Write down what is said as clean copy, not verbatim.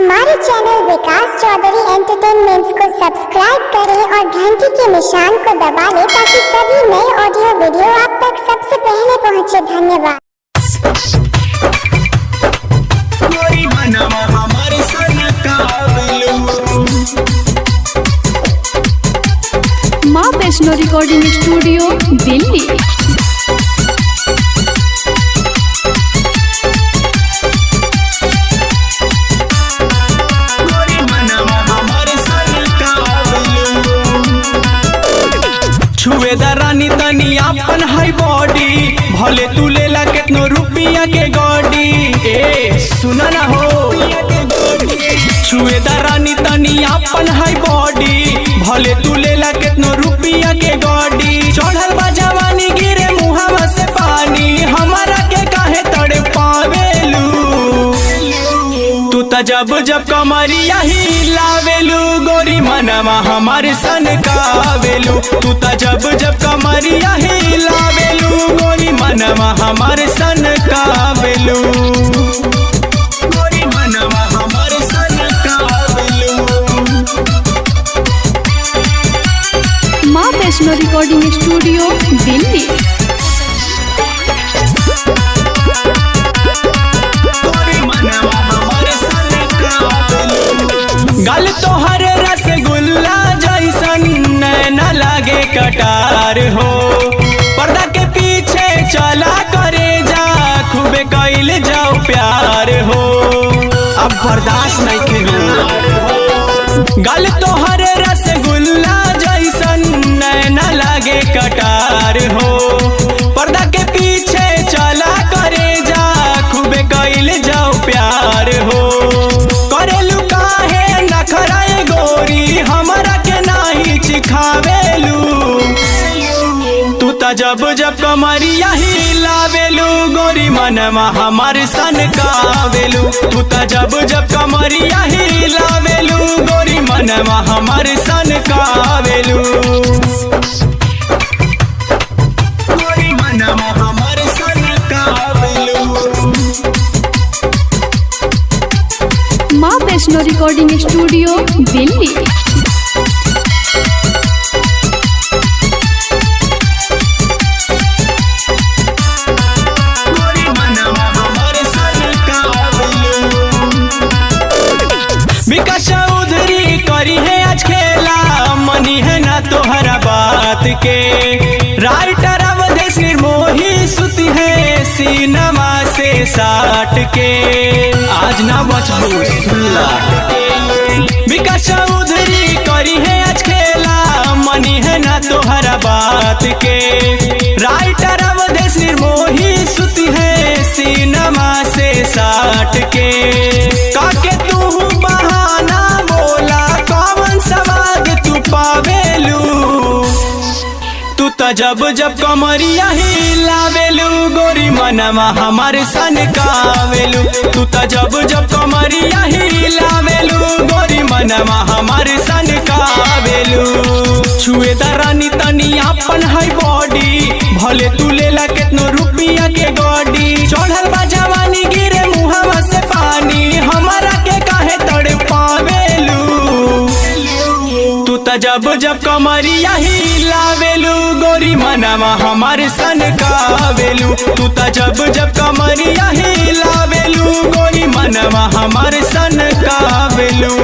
हमारे चैनल विकास चौधरी एंटरटेनमेंट्स को सब्सक्राइब करें और घंटी के निशान को दबा लें ताकि सभी नए ऑडियो वीडियो आप तक सबसे पहले पहुंचे। धन्यवाद। माँ वैष्णो रिकॉर्डिंग स्टूडियो दिल्ली। छुएदा रानी तनी अपन हाई बॉडी भले तू लेला केतनो रुपया के गाड़ी। ए सुना ना हो, छुएदा रानी तनी अपन हाई बॉडी भले तू लेला केतनो रुपया के गाड़ी। चढ़ल बा जवानी गिरे मुहावा से पानी, हमारा के काहे तड़े पावेलू। तू त जब जब कमरिया हिलावेलू गोरी मनवा हमारे सन कावेलू। तू त जब जब कमरिया हिलावेलू गोरी मनवा हमारे सन कावेलू। गोरी मनवा हमारे सन कावेलू। माँ वैष्णो रिकॉर्डिंग स्टूडियो दिल्ली। गल तोहर रसगुल्ला जैसन नैना लागे कटार हो। पर्दा के पीछे चला करे जा खूबे कैल जाओ प्यार हो। अब बर्दाश्त नहीं के हो। गल तोहर रसगुल्ला जैसन नैना लागे कटार हो। पर्दा के पीछे चला करे जा खूबे कैल जाओ प्यार हो। करेलू काहे नखराए गोरी हमरा के नाही चिखावेलू। तू त जब जब कमरिया हिलावेलू गोरी मनवा हमारे सन कावेलू। तू त जब जब कमरिया हिलावेलू गोरी मनवा हमारे सन कावेलू। गोरी मनवा हमारे सन कावेलू। माँ वैष्णो रिकॉर्डिंग स्टूडियो दिल्ली। विकास चौधरी करी है आज खेला, मनी है ना तोहरा बात के। राइटर अवधेश निर्मोही सुती है सिनेमा से साट के। आज ना बचबू सुल्ला। विकास चौधरी करी है आज खेला, मनी है ना तोहरा बात के। राइटर अवधेश निर्मोही सुती है सिनेमा से साट के। काके तू बहाना बोला कौन सवाद तू पावेलू। तू त जब जब कमरिया हिलावेलू गोरी मनवा हमारे सन कावेलू। तू त जब जब कमरिया हिलावेलू गोरी मनवा हमारे सन कावेलू। छुएदा रानी तनी अपन हाई बॉडी भले तू लेला केतनो रुपया के गाड़ी। चढ़ल बा जवानी गिरे मुहावा से पानी, हमारा के काहे तड़े पावेलू। तू त जब जब कमरिया हिलावेलू गोरी मनवा हमारे सन कावेलू। तू त जब जब कमरिया हिलावेलू गोरी मनवा हमारे सन कावेलू।